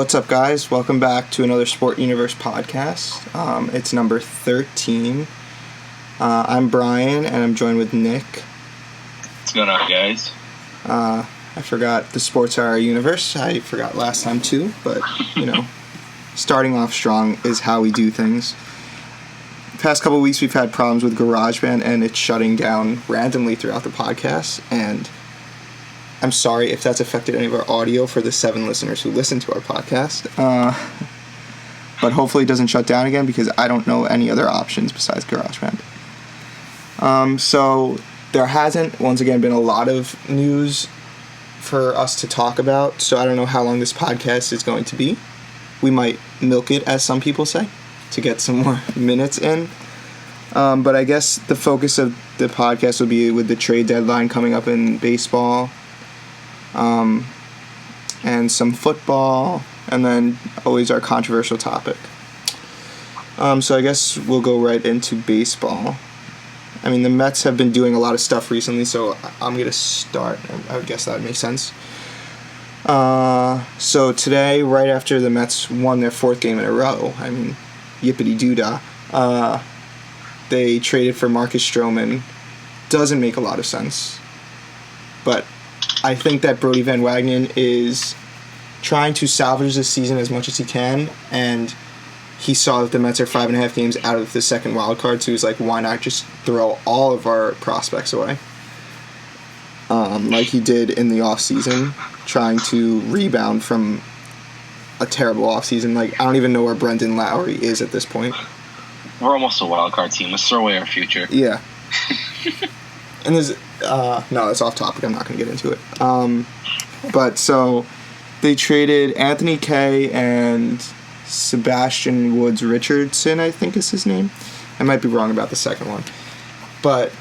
What's up, guys? Welcome back to another SportUniverse podcast. It's number 13. I'm Brian, and I'm joined with Nick. What's going on, guys? I forgot the sports are our universe. I forgot last time, too, but, starting off strong is how we do things. The past couple of weeks, we've had problems with GarageBand, and it's shutting down randomly throughout the podcast, and I'm sorry if that's affected any of our audio for the 7 listeners who listen to our podcast. But hopefully it doesn't shut down again because I don't know any other options besides GarageBand. So there hasn't, once again, been a lot of news for us to talk about. So I don't know how long this podcast is going to be. We might milk it, as some people say, to get some more minutes in. But I guess the focus of the podcast will be with the trade deadline coming up in baseball. And some football, and then always our controversial topic. So I guess we'll go right into baseball. I mean, the Mets have been doing a lot of stuff recently, so I'm going to start. I would guess that would make sense. So today, right after the Mets won their 4th game in a row, I mean, yippity-doo-dah, they traded for Marcus Stroman. Doesn't make a lot of sense, but I think that Brodie Van Wagenen is trying to salvage this season as much as he can, and he saw that the Mets are 5.5 games out of the second wild card, so he's like, why not just throw all of our prospects away? Like he did in the offseason, trying to rebound from a terrible offseason. Like, I don't even know where Brendan Lowry is at this point. We're almost a wild card team. Let's throw away our future. Yeah. And there's... no, that's off topic. I'm not going to get into it. But so they traded Anthony Kay and Sebastian Woods Richardson, I think is his name. I might be wrong about the second one. But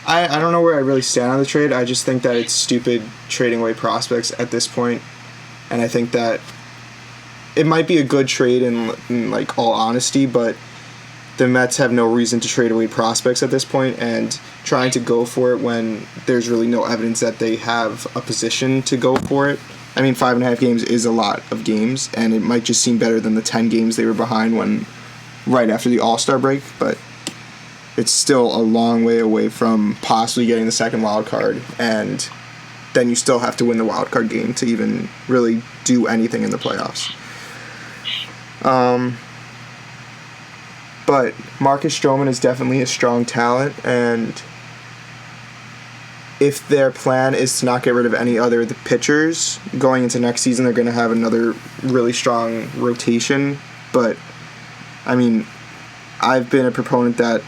I don't know where I really stand on the trade. I just think that it's stupid trading away prospects at this point. And I think that it might be a good trade in like all honesty, but the Mets have no reason to trade away prospects at this point, and trying to go for it when there's really no evidence that they have a position to go for it. I mean, 5.5 games is a lot of games, and it might just seem better than the 10 games they were behind right after the All-Star break, but it's still a long way away from possibly getting the second wild card, and then you still have to win the wild card game to even really do anything in the playoffs. But Marcus Stroman is definitely a strong talent, and if their plan is to not get rid of any other of the pitchers going into next season, they're going to have another really strong rotation. But, I mean, I've been a proponent that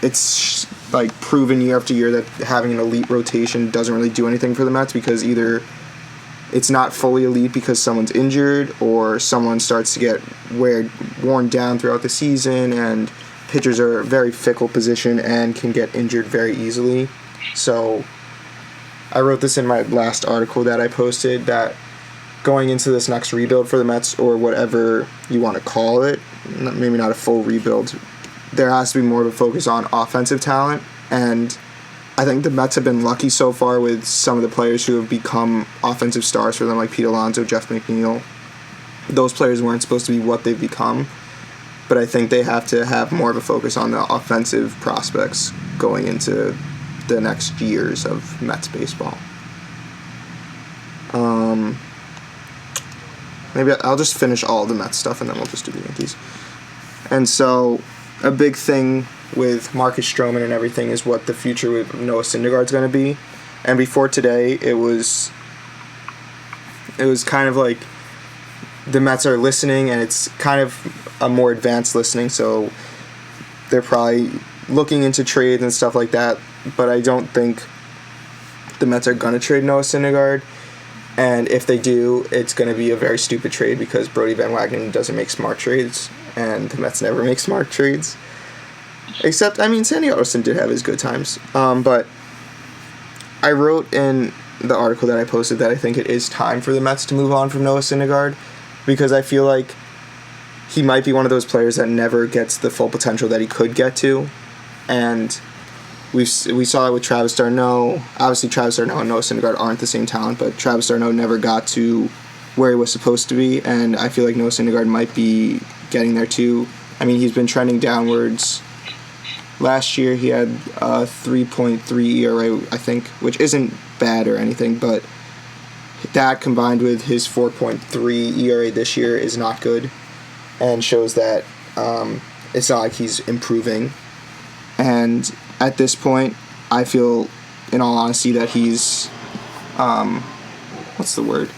it's like proven year after year that having an elite rotation doesn't really do anything for the Mets, because either it's not fully elite because someone's injured, or someone starts to get worn down throughout the season, and pitchers are a very fickle position and can get injured very easily. So I wrote this in my last article that I posted, that going into this next rebuild for the Mets, or whatever you want to call it, maybe not a full rebuild, there has to be more of a focus on offensive talent. And I think the Mets have been lucky so far with some of the players who have become offensive stars for them, like Pete Alonso, Jeff McNeil. Those players weren't supposed to be what they've become, but I think they have to have more of a focus on the offensive prospects going into the next years of Mets baseball. Maybe I'll just finish all the Mets stuff and then we'll just do the Yankees. And so a big thing with Marcus Stroman and everything is what the future with Noah Syndergaard is going to be. And before today, it was kind of like the Mets are listening, and it's kind of a more advanced listening, so they're probably looking into trades and stuff like that. But I don't think the Mets are going to trade Noah Syndergaard. And if they do, it's going to be a very stupid trade, because Brodie Van Wagenen doesn't make smart trades, and the Mets never make smart trades. Except, I mean, Sandy Alderson did have his good times. But I wrote in the article that I posted that I think it is time for the Mets to move on from Noah Syndergaard, because I feel like he might be one of those players that never gets the full potential that he could get to. And we saw it with Travis d'Arnaud. Obviously, Travis d'Arnaud and Noah Syndergaard aren't the same talent, but Travis d'Arnaud never got to where he was supposed to be, and I feel like Noah Syndergaard might be getting there too. I mean, he's been trending downwards. Last year he had a 3.3 ERA, I think, which isn't bad or anything, but that combined with his 4.3 ERA this year is not good, and shows that it's not like he's improving. And at this point, I feel, in all honesty, that he's, what's the word?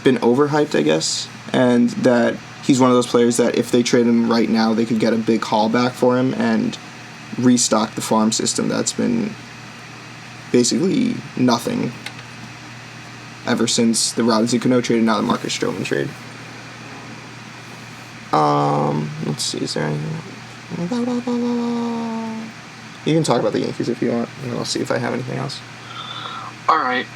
Been overhyped, I guess, and that he's one of those players that if they trade him right now, they could get a big haul back for him and restock the farm system that's been basically nothing ever since the Robinson Cano trade and now the Marcus Stroman trade. Let's see, is there anything? You can talk about the Yankees if you want, and I'll see if I have anything else. All right.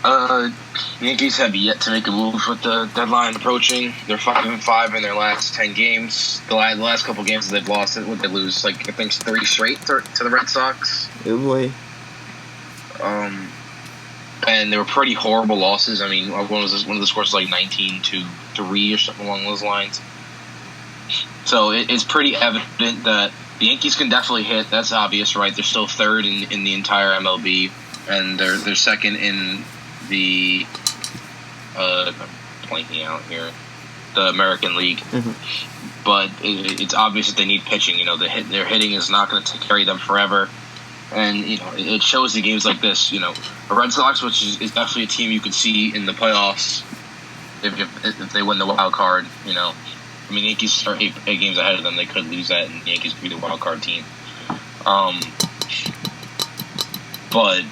Yankees have yet to make a move with the deadline approaching. They're 5-5 in their last 10 games. The last couple games that they've lost, would they lose? Like, I think 3 straight to the Red Sox. Oh boy. And they were pretty horrible losses. I mean, one of the scores was like 19-3 or something along those lines. So it's pretty evident that the Yankees can definitely hit. That's obvious, right? They're still third in the entire MLB. And they're second in the I'm blanking out here, the American League. Mm-hmm. But it's obvious that they need pitching. You know, their hitting is not going to carry them forever, and you know it shows in games like this. You know, the Red Sox, which is definitely a team you could see in the playoffs if they win the wild card. You know, I mean, the Yankees are 8 games ahead of them. They could lose that, and the Yankees could be the wild card team. But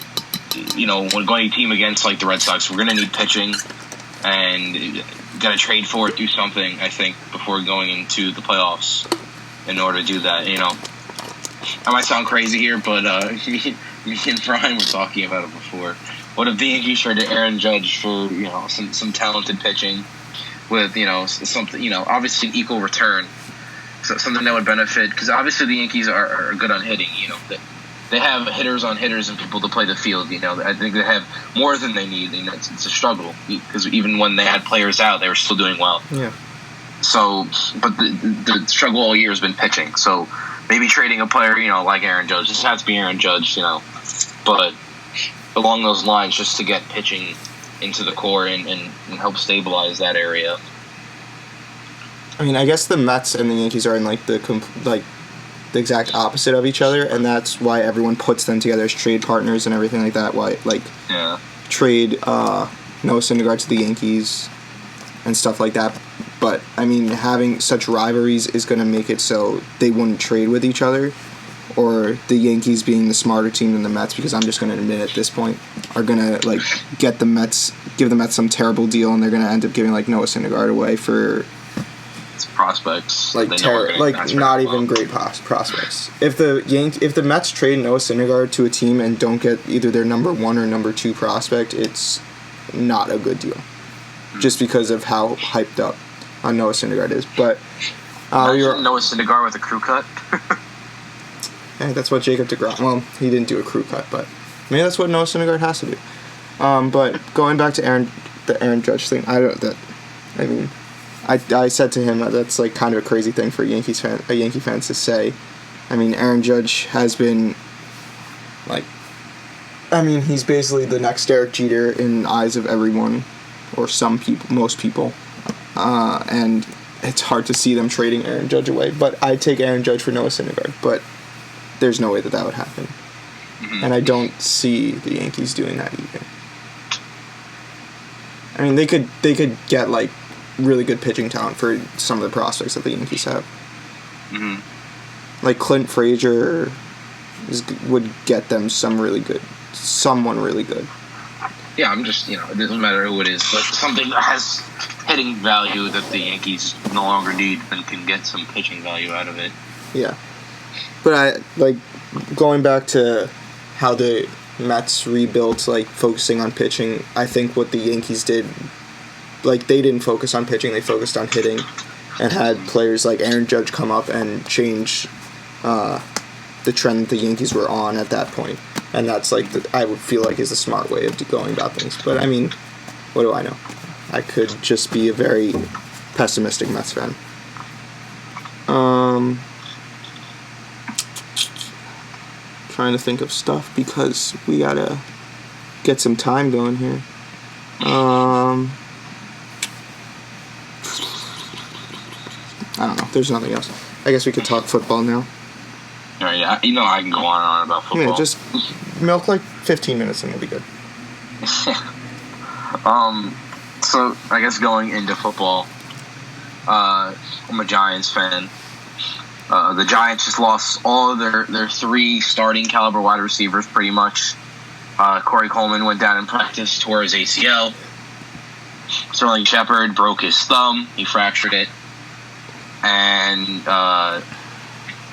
you know, when going a team against like the Red Sox, we're going to need pitching, and got to trade for it, do something, I think, before going into the playoffs in order to do that. You know, I might sound crazy here, but me and Brian were talking about it before. What if the Yankees traded Aaron Judge for, you know, some talented pitching with, you know, something, you know, obviously an equal return, so something that would benefit, because obviously the Yankees are good on hitting, you know, they have hitters on hitters and people to play the field. You know, I think they have more than they need. You know, it's a struggle because even when they had players out, they were still doing well. Yeah. So, but the struggle all year has been pitching. So maybe trading a player, you know, like Aaron Judge. This has to be Aaron Judge, you know, but along those lines, just to get pitching into the core and help stabilize that area. I mean, I guess the Mets and the Yankees are in like the exact opposite of each other, and that's why everyone puts them together as trade partners and everything like that. Why, like, trade Noah Syndergaard to the Yankees and stuff like that. But I mean, having such rivalries is going to make it so they wouldn't trade with each other, or the Yankees being the smarter team than the Mets, because I'm just going to admit at this point are going to like give the Mets some terrible deal, and they're going to end up giving like Noah Syndergaard away for prospects, like not even great prospects. If the Mets trade Noah Syndergaard to a team and don't get either their number 1 or number 2 prospect, it's not a good deal, just because of how hyped up Noah Syndergaard is. But Noah Syndergaard with a crew cut. Yeah, that's what Jacob DeGrom. Well, he didn't do a crew cut, but maybe that's what Noah Syndergaard has to do. But going back to the Aaron Judge thing, I said to him that that's like kind of a crazy thing for a Yankee fan to say. I mean, Aaron Judge has been like, I mean, he's basically the next Derek Jeter in eyes of everyone, or some people, most people, and it's hard to see them trading Aaron Judge away. But I'd take Aaron Judge for Noah Syndergaard, but there's no way that would happen, and I don't see the Yankees doing that either. I mean, they could get like really good pitching talent for some of the prospects that the Yankees have. Mm-hmm. Like Clint Frazier would get them someone really good. Yeah, I'm just, you know, it doesn't matter who it is, but something that has hitting value that the Yankees no longer need and can get some pitching value out of it. Yeah. But I like going back to how the Mets rebuilt, like focusing on pitching. I think what the Yankees did, like they didn't focus on pitching, they focused on hitting, and had players like Aaron Judge come up and change the trend that the Yankees were on at that point. And that's like I would feel like is a smart way of going about things. But I mean, what do I know? I could just be a very pessimistic Mets fan. Trying to think of stuff because we gotta get some time going here. I don't know. There's nothing else. I guess we could talk football now. All right, yeah, you know I can go on and on about football. Yeah, just milk like 15 minutes and we'll be good. So I guess going into football, I'm a Giants fan. The Giants just lost all of their three starting caliber wide receivers pretty much. Corey Coleman went down in practice, tore his ACL. Sterling Shepard broke his thumb. He fractured it. And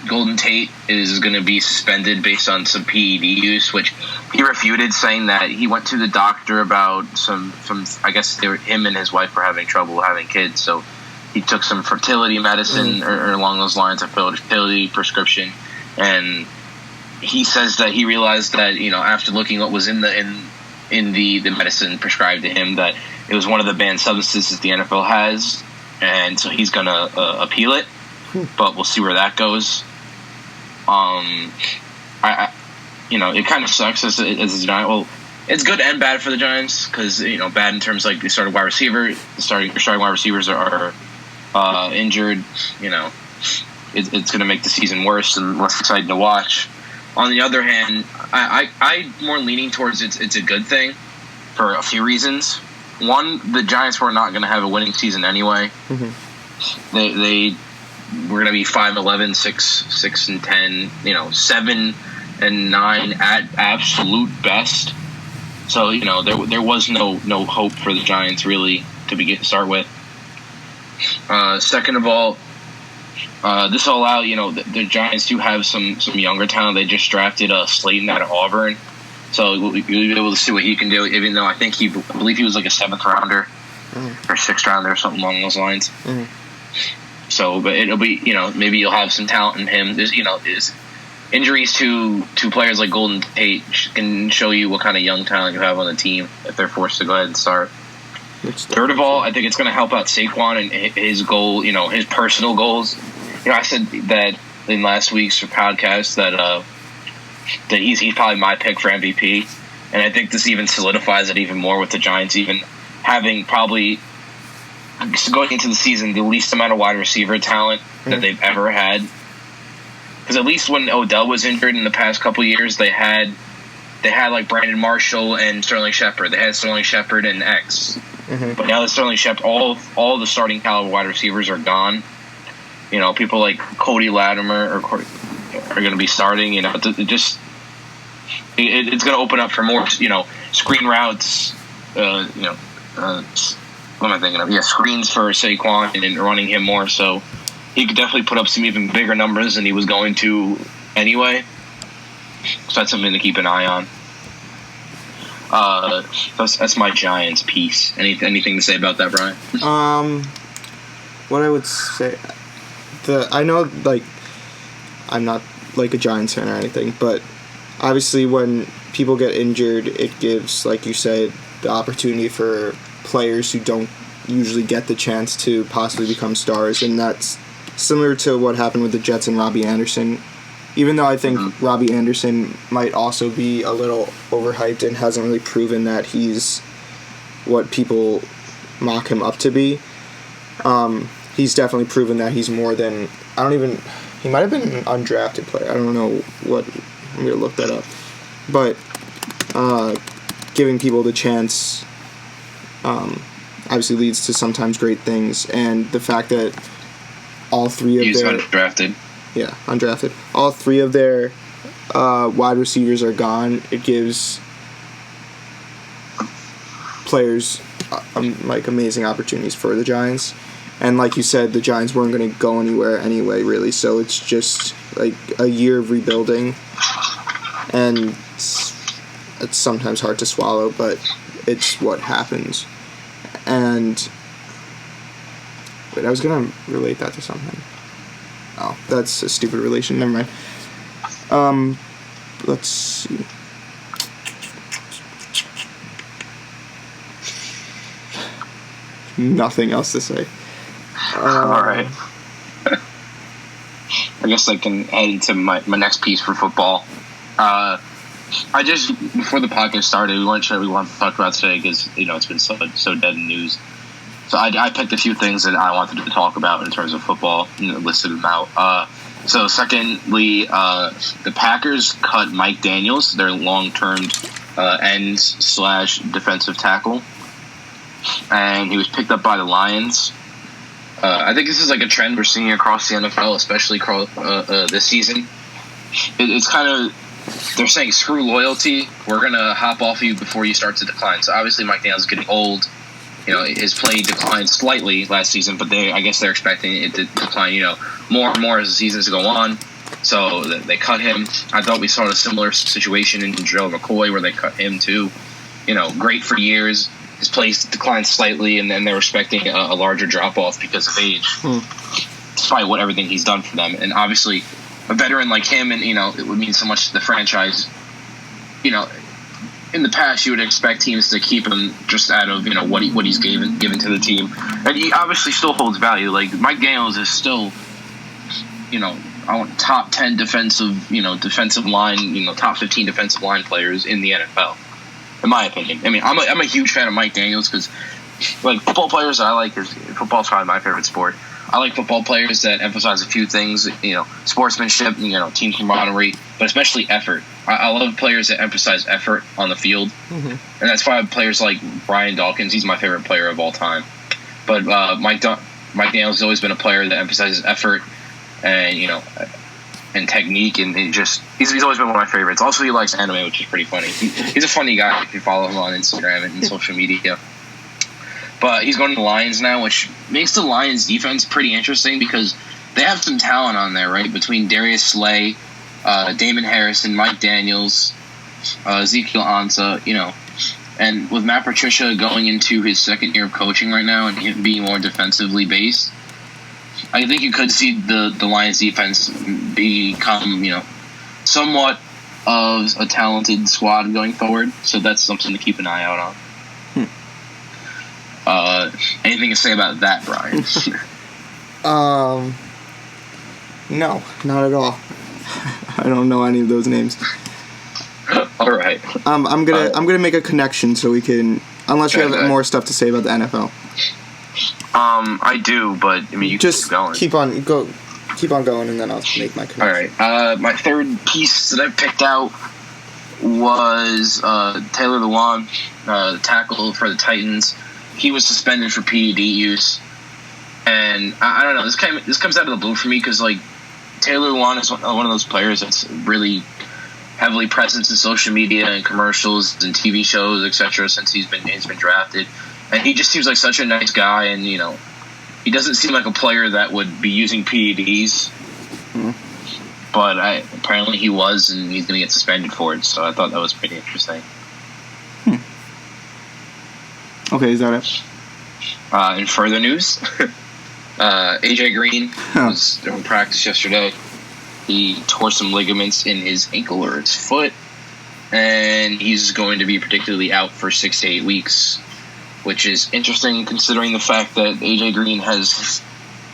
Golden Tate is going to be suspended based on some PED use, which he refuted, saying that he went to the doctor about some I guess him and his wife were having trouble having kids, so he took some fertility medicine or along those lines, a fertility prescription, and he says that he realized that, you know, after looking what was in the medicine prescribed to him, that it was one of the banned substances the NFL has, and so he's gonna appeal it, but we'll see where that goes. You know, it kind of sucks as a Giant. Well, it's good and bad for the Giants because, you know, bad in terms of like the starting wide receivers are injured. You know, it's going to make the season worse and less exciting to watch. On the other hand, I'm more leaning towards it's a good thing for a few reasons. One, the Giants were not going to have a winning season anyway. Mm-hmm. They were going to be 5-11, 6-10, you know, 7-9 at absolute best. So, you know, there was no hope for the Giants really to start with. Second of all, this will allow, you know, the Giants do have some younger talent. They just drafted Slayton out of Auburn, so you'll be able to see what he can do. Even though I believe he was like a 7th rounder or 6th rounder or something along those lines. Mm-hmm. So, but it'll be, you know, maybe you'll have some talent in him. There's, you know, injuries to players like Golden Tate can show you what kind of young talent you have on the team if they're forced to go ahead and start. Third of all, I think it's going to help out Saquon and his goal, you know, his personal goals. You know, I said that in last week's podcast that he's probably my pick for MVP, and I think this even solidifies it even more with the Giants even having probably going into the season the least amount of wide receiver talent that they've ever had. Because at least when Odell was injured in the past couple of years, they had like Brandon Marshall and Sterling Shepard. They had Sterling Shepard and X. Mm-hmm. But now that Sterling Shepard, all the starting caliber wide receivers are gone. You know, people like Cody Latimer are going to be starting. You know, it's going to open up for more, you know, screen routes. You know, what am I thinking of? Yeah, screens for Saquon and running him more. So he could definitely put up some even bigger numbers than he was going to anyway. So that's something to keep an eye on. That's my Giants piece. Anything to say about that, Brian? What I would say, I know, like, I'm not like a Giants fan or anything, but obviously when people get injured, it gives, like you said, the opportunity for players who don't usually get the chance to possibly become stars, and that's similar to what happened with the Jets and Robbie Anderson. Even though I think Robbie Anderson might also be a little overhyped and hasn't really proven that he's what people mock him up to be, he's definitely proven that he's more than... He might have been an undrafted player. I don't know what... I'm going to look that up. But giving people the chance obviously leads to sometimes great things. And the fact that all three of he's undrafted. Yeah, undrafted. All three of their wide receivers are gone. It gives players like amazing opportunities for the Giants. And like you said, the Giants weren't going to go anywhere anyway, really. So it's just like a year of rebuilding. And it's sometimes hard to swallow, but it's what happens. And wait, I was going to relate that to something. Oh, that's a stupid relation. Never mind. Let's see. nothing else to say. All right. I guess I can head into my next piece for football. I just, before the podcast started, we weren't sure we wanted to talk about today because, it's been so dead in news. So I picked a few things that I wanted to talk about in terms of football, listed them out. So secondly, the Packers cut Mike Daniels, their long-term ends/defensive tackle, and he was picked up by the Lions. I think this is like a trend we're seeing across the NFL, especially this season. It's kind of, they're saying, screw loyalty. We're going to hop off you before you start to decline. So obviously Mike Daniels is getting old. His play declined slightly last season, but I guess they're expecting it to decline, more and more as the seasons go on. So they cut him. I thought we saw a similar situation in Joe McCoy where they cut him too. Great for years. His plays declined slightly, and then they're expecting a larger drop-off because of age, despite everything he's done for them. And obviously, a veteran like him, and, it would mean so much to the franchise. In the past, you would expect teams to keep him just out of, what he's given to the team. And he obviously still holds value. Like, Mike Daniels is still, top 10 defensive line, top 15 defensive line players in the NFL. In my opinion. I mean, I'm a huge fan of Mike Daniels because, football players that I like football's probably my favorite sport. I like football players that emphasize a few things, sportsmanship, team camaraderie, but especially effort. I love players that emphasize effort on the field, and that's why players like Brian Dawkins, he's my favorite player of all time. But Mike Daniels has always been a player that emphasizes effort and, and technique, and he's always been one of my favorites. Also, he likes anime, which is pretty funny. He's a funny guy if you follow him on Instagram and social media. But he's going to the Lions now, which makes the Lions defense pretty interesting because they have some talent on there, right? Between Darius Slay, Damon Harrison, Mike Daniels, Ezekiel Ansah, and with Matt Patricia going into his second year of coaching right now and him being more defensively based, I think you could see the Lions defense become, somewhat of a talented squad going forward. So that's something to keep an eye out on. Anything to say about that, Brian? No, not at all. I don't know any of those names. All right. I'm gonna make a connection so we can, unless you have more stuff to say about the NFL. I do, but I mean, you just keep going. Keep on going, and then I'll make my connection. All right. My third piece that I picked out was Taylor Lewan, the tackle for the Titans. He was suspended for PED use, and I don't know. This comes out of the blue for me because Taylor Lewan is one of those players that's really heavily present in social media and commercials and TV shows, etc. Since he's been drafted. And he just seems like such a nice guy, and, he doesn't seem like a player that would be using PEDs. But apparently he was, and he's going to get suspended for it, so I thought that was pretty interesting. Okay, is that it? In further news, AJ Green was in practice yesterday. He tore some ligaments in his ankle or his foot, and he's going to be particularly out for 6 to 8 weeks. Which is interesting considering the fact that AJ Green has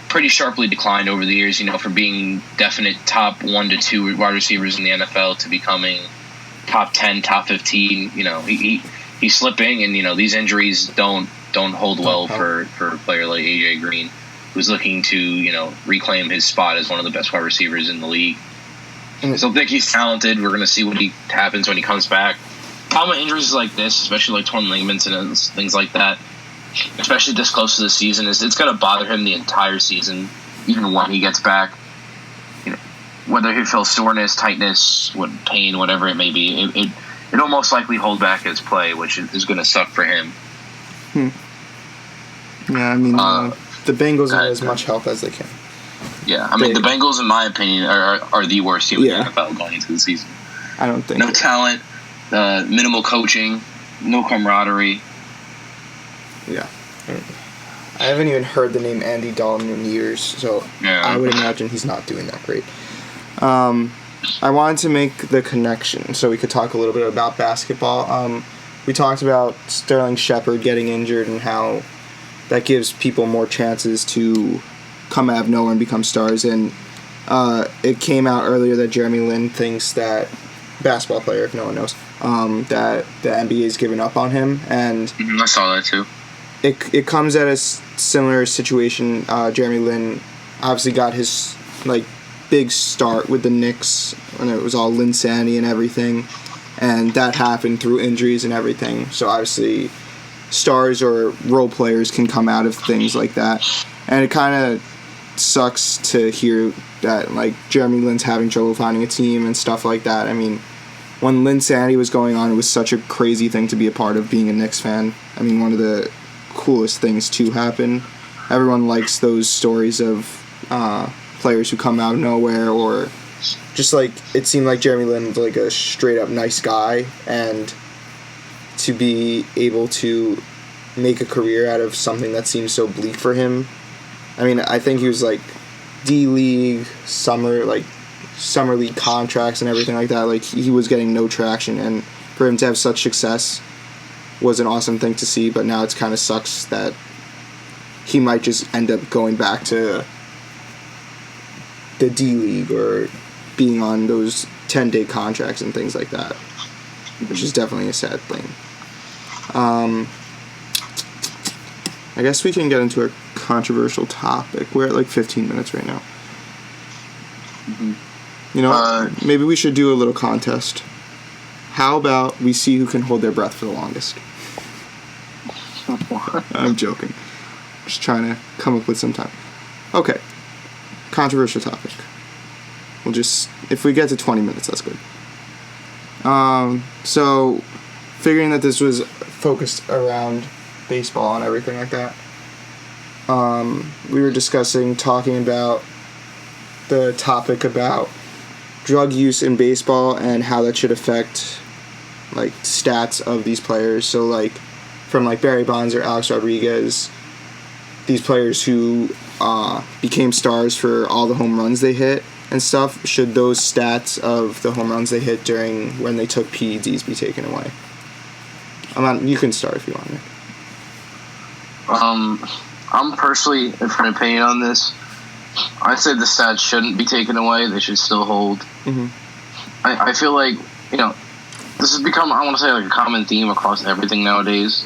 pretty sharply declined over the years, from being definite top 1 to 2 wide receivers in the NFL to becoming top 10, top 15. He's slipping, and these injuries don't hold well for a player like AJ Green, who's looking to reclaim his spot as one of the best wide receivers in the league. So I think he's talented. We're going to see what happens when he comes back. Common injuries like this, especially torn ligaments and things like that, especially this close to the season, it's going to bother him the entire season, even when he gets back. Whether he feels soreness, tightness, pain, whatever it may be, it'll most likely hold back his play, which is going to suck for him. Yeah, I mean, the Bengals need as much help as they can. Yeah, I mean, the Bengals, in my opinion, are the worst team in the NFL going into the season. I don't think no talent. Minimal coaching, no camaraderie. Yeah. I haven't even heard the name Andy Dalton in years, so I would imagine he's not doing that great. I wanted to make the connection so we could talk a little bit about basketball. We talked about Sterling Shepard getting injured and how that gives people more chances to come out of nowhere and become stars. And it came out earlier that Jeremy Lin thinks that basketball player, if no one knows, that the NBA has given up on him, and I saw that too. It comes at a similar situation. Jeremy Lin obviously got his big start with the Knicks when it was all Linsanity and everything, and that happened through injuries and everything. So obviously, stars or role players can come out of things like that, and it kind of sucks to hear that Jeremy Lin's having trouble finding a team and stuff like that. I mean, when Linsanity was going on, it was such a crazy thing to be a part of being a Knicks fan. I mean, one of the coolest things to happen. Everyone likes those stories of players who come out of nowhere, or just it seemed like Jeremy Lin was a straight up nice guy, and to be able to make a career out of something that seems so bleak for him. I mean, I think he was D-League, summer league contracts and everything like that. He was getting no traction, and for him to have such success was an awesome thing to see. But now it's kind of sucks that he might just end up going back to the D-League or being on those 10-day contracts and things like that, which is definitely a sad thing. I guess we can get into a controversial topic. We're at 15 minutes right now. You know, maybe we should do a little contest. How about we see who can hold their breath for the longest? I'm joking. Just trying to come up with some time. Okay. Controversial topic. We'll just, if we get to 20 minutes, that's good. So, figuring that this was focused around baseball and everything like that, we were talking about the topic about drug use in baseball and how that should affect stats of these players. So from Barry Bonds or Alex Rodriguez, these players who became stars for all the home runs they hit and stuff, should those stats of the home runs they hit during when they took PEDs be taken away? You can start if you want, Nick. I'm personally, if an opinion on this, I say the stats shouldn't be taken away. They should still hold. Mm-hmm. I feel this has become, I want to say, a common theme across everything nowadays.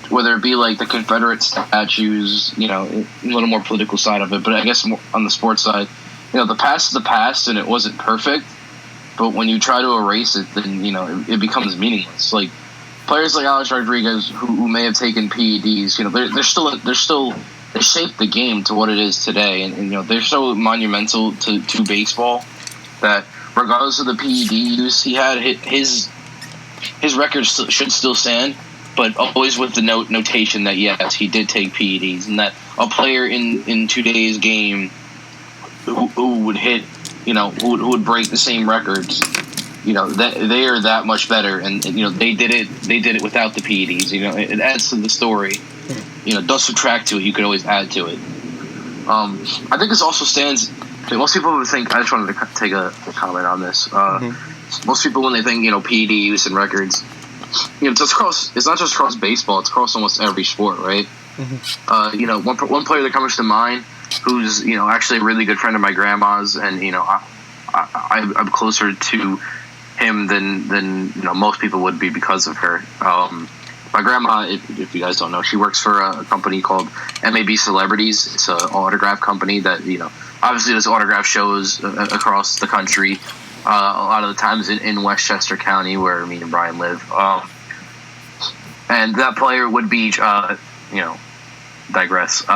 Whether it be the Confederate statues, a little more political side of it, but I guess more on the sports side, the past is the past and it wasn't perfect, but when you try to erase it, then, it becomes meaningless. Players like Alex Rodriguez, who may have taken PEDs, they're still they shaped the game to what it is today, and they're so monumental to baseball that regardless of the PED use he had, his record should still stand, but always with the notation that yes, he did take PEDs, and that a player in today's game who would hit, who would break the same records, that they are that much better, and they did it without the PEDs. It adds to the story. Don't subtract to it. You could always add to it. I think this also stands. Most people would think. I just wanted to take a comment on this. Most people, when they think PED use and records, it's not just across baseball. It's across almost every sport, right? One player that comes to mind, who's actually a really good friend of my grandma's, and I'm closer to him than most people would be because of her. My grandma, if you guys don't know, she works for a company called MLB Celebrities. It's an autograph company that obviously does autograph shows across the country. A lot of the times in Westchester County, where me and Brian live. And that player would be, digress.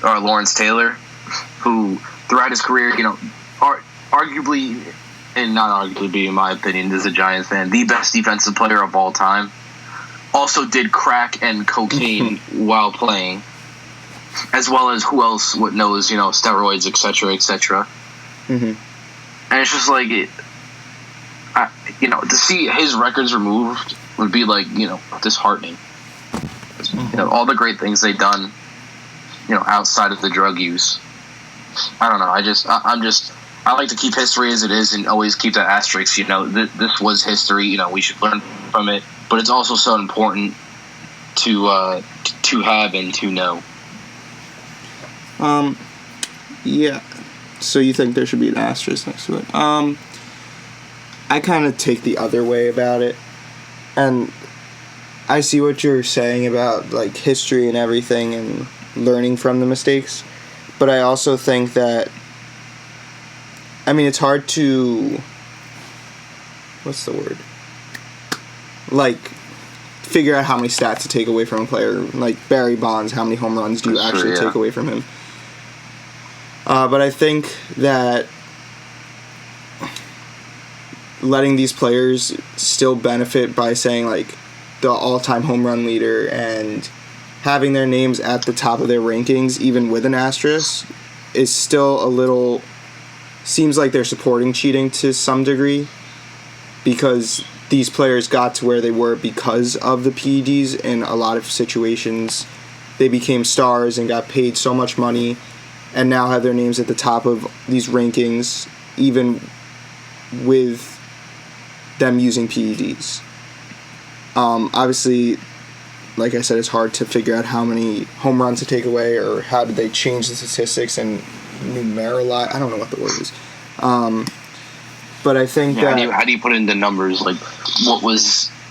Lawrence Taylor, who throughout his career, arguably, and not arguably, in my opinion, is a Giants fan, the best defensive player of all time. Also did crack and cocaine while playing, as well as who else knows, steroids, etc., etc. And it's just to see his records removed would be disheartening. All the great things they've done, outside of the drug use. I don't know. I like to keep history as it is and always keep that asterisk. This was history. We should learn from it. But it's also so important to have and to know. Yeah. So you think there should be an asterisk next to it? I kind of take the other way about it, and I see what you're saying about like history and everything and learning from the mistakes, but I also think that, I mean, it's hard to, what's the word? Like, figure out how many stats to take away from a player. Like Barry Bonds, how many home runs do you actually take away from him? But I think that letting these players still benefit by saying like the all-time home run leader and having their names at the top of their rankings, even with an asterisk, is still a little, seems like they're supporting cheating to some degree, because these players got to where they were because of the PEDs. In a lot of situations, they became stars and got paid so much money and now have their names at the top of these rankings, even with them using PEDs. Obviously, like I said, it's hard to figure out how many home runs to take away or how did they change the statistics and numeralize. I don't know what the word is. But I think that... How do you put it into numbers? Like,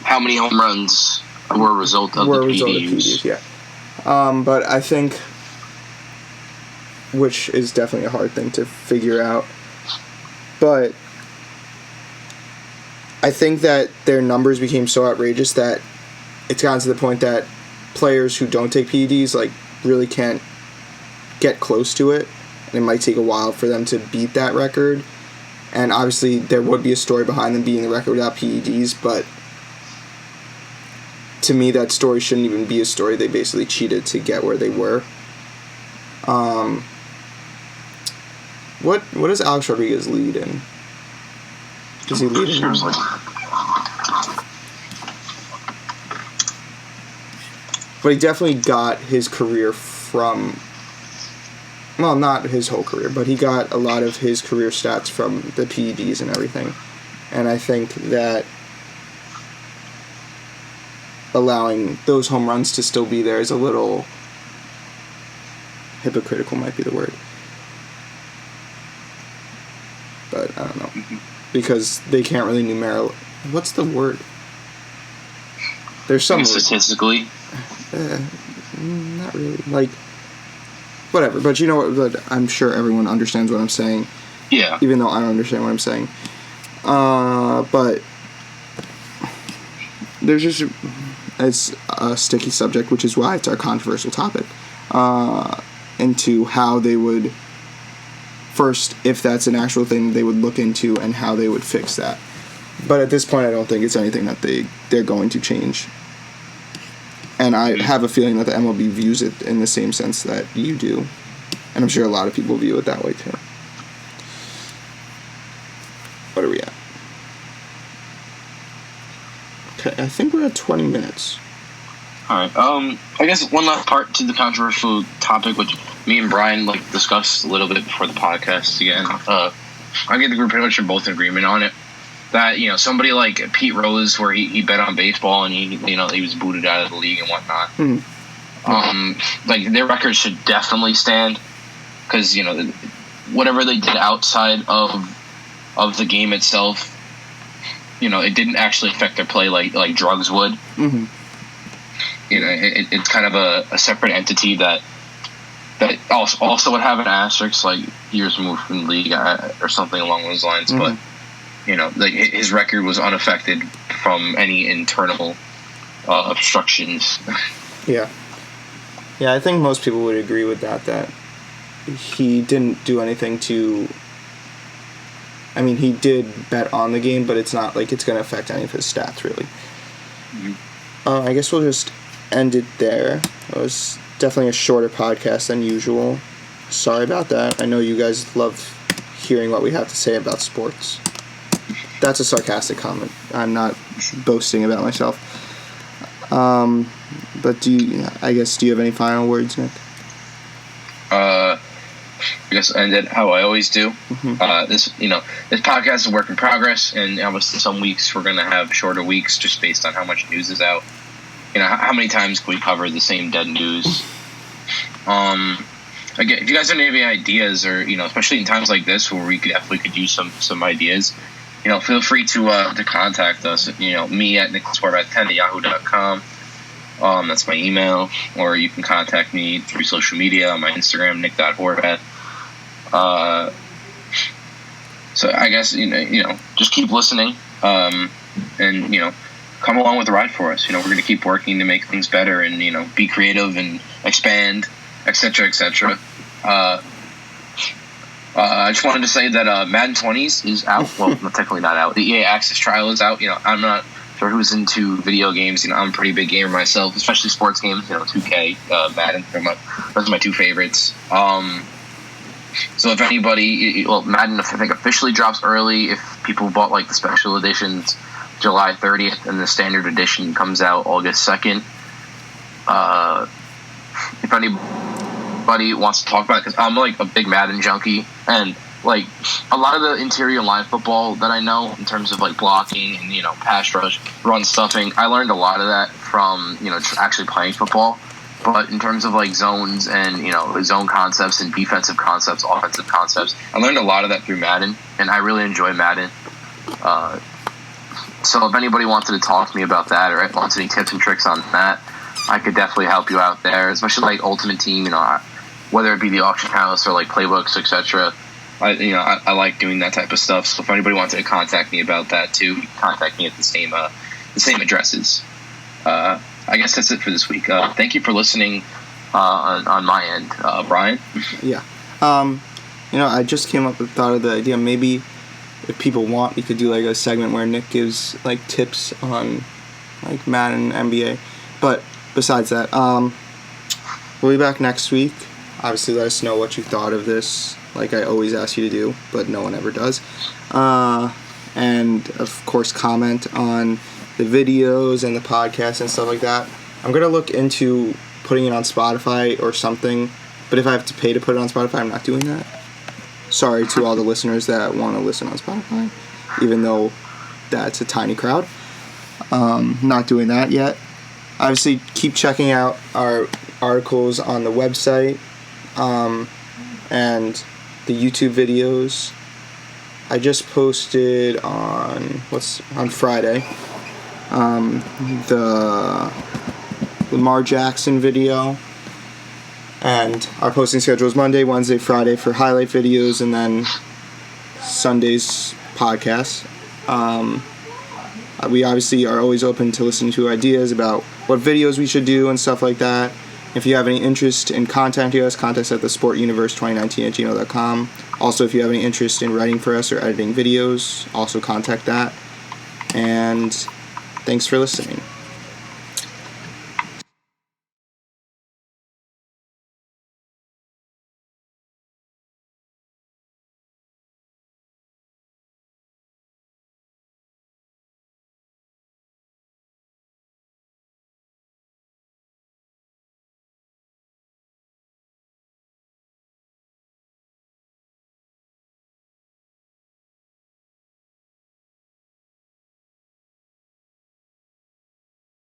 how many home runs were a result of the PEDs? Yeah. But I think, which is definitely a hard thing to figure out, but I think that their numbers became so outrageous that it's gotten to the point that players who don't take PEDs like really can't get close to it, and it might take a while for them to beat that record. And obviously there would be a story behind them beating the record without PEDs, but to me that story shouldn't even be a story. They basically cheated to get where they were. What does Alex Rodriguez lead in? Does he lead in? But he definitely got his career from, well, not his whole career, but he got a lot of his career stats from the PEDs and everything. And I think that allowing those home runs to still be there is a little hypocritical, might be the word. But I don't know. Because they can't really numerically... What's the word? There's some... Statistically? Not really. Like, whatever. But you know what? But I'm sure everyone understands what I'm saying. Yeah. Even though I don't understand what I'm saying. But there's just... It's a sticky subject, which is why it's our controversial topic. Into how they would... First, if that's an actual thing, they would look into and how they would fix that. But at this point, I don't think it's anything that they're going to change. And I have a feeling that the MLB views it in the same sense that you do. And I'm sure a lot of people view it that way, too. What are we at? Okay, I think we're at 20 minutes. Alright, I guess one last part to the controversial topic, which me and Brian discussed a little bit before the podcast again. I get the group pretty much in both agreement on it. That, somebody like Pete Rose, where he bet on baseball and he was booted out of the league and whatnot. Their records should definitely stand, because whatever they did outside of the game itself, it didn't actually affect their play like drugs would. Mm-hmm. It's kind of a separate entity that also would have an asterisk, like years removed from the league or something along those lines. Mm-hmm. But his record was unaffected from any internal obstructions. Yeah, I think most people would agree with that he didn't do anything to... I mean, he did bet on the game, but it's not like it's going to affect any of his stats, really. Mm-hmm. I guess we'll just end it there. It was definitely a shorter podcast than usual. Sorry about that. I know you guys love hearing what we have to say about sports. That's a sarcastic comment. I'm not boasting about myself. But do you have any final words, Nick? I guess I ended how I always do. Mm-hmm. This podcast is a work in progress, and obviously some weeks we're going to have shorter weeks just based on how much news is out. how many times can we cover the same dead news? Again, if you guys have any ideas, or especially in times like this where we could use some ideas, feel free to contact us. Me at nicholaswart10@yahoo.com. That's my email, or you can contact me through social media on my Instagram, nick.horvath. So I guess just keep listening, and come along with the ride for us. We're going to keep working to make things better, and be creative and expand, etc., etc. I just wanted to say that Madden 20s is out. Well, technically not out. The EA Access trial is out. I'm not sure who's into video games. I'm a pretty big gamer myself, especially sports games. 2K, Madden. Those are my two favorites. So if anybody, Madden I think officially drops early. If people bought like the special editions, July 30th, and the standard edition comes out August 2nd. If anybody wants to talk about it, because I'm like a big Madden junkie, and like a lot of the interior line football that I know in terms of like blocking and pass rush, run stuffing, I learned a lot of that from just actually playing football. But in terms of like zones and zone concepts and defensive concepts, offensive concepts, I learned a lot of that through Madden, and I really enjoy Madden. So if anybody wanted to talk to me about that, or wants any tips and tricks on that, I could definitely help you out there, especially like Ultimate Team, whether it be the auction house or like playbooks, etc. I like doing that type of stuff. So if anybody wants to contact me about that too, you can contact me at the same addresses. I guess that's it for this week. Thank you for listening on my end, Brian. Yeah. I just came up with the thought of the idea. Maybe if people want, we could do like a segment where Nick gives like tips on like Madden, NBA. But besides that, we'll be back next week. Obviously, let us know what you thought of this, like I always ask you to do, but no one ever does. And of course, comment on the videos and the podcast and stuff like that. I'm going to look into putting it on Spotify or something, but if I have to pay to put it on Spotify, I'm not doing that. Sorry to all the listeners that want to listen on Spotify, even though that's a tiny crowd. Not doing that yet. Obviously, keep checking out our articles on the website and the YouTube videos. I just posted on Friday the Lamar Jackson video, and our posting schedule is Monday, Wednesday, Friday for highlight videos, and then Sunday's podcast. We obviously are always open to listening to ideas about what videos we should do and stuff like that. If you have any interest in contacting us, contact us at TheSportUniverse2019@gmail.com. Also, if you have any interest in writing for us or editing videos, also contact that. And thanks for listening.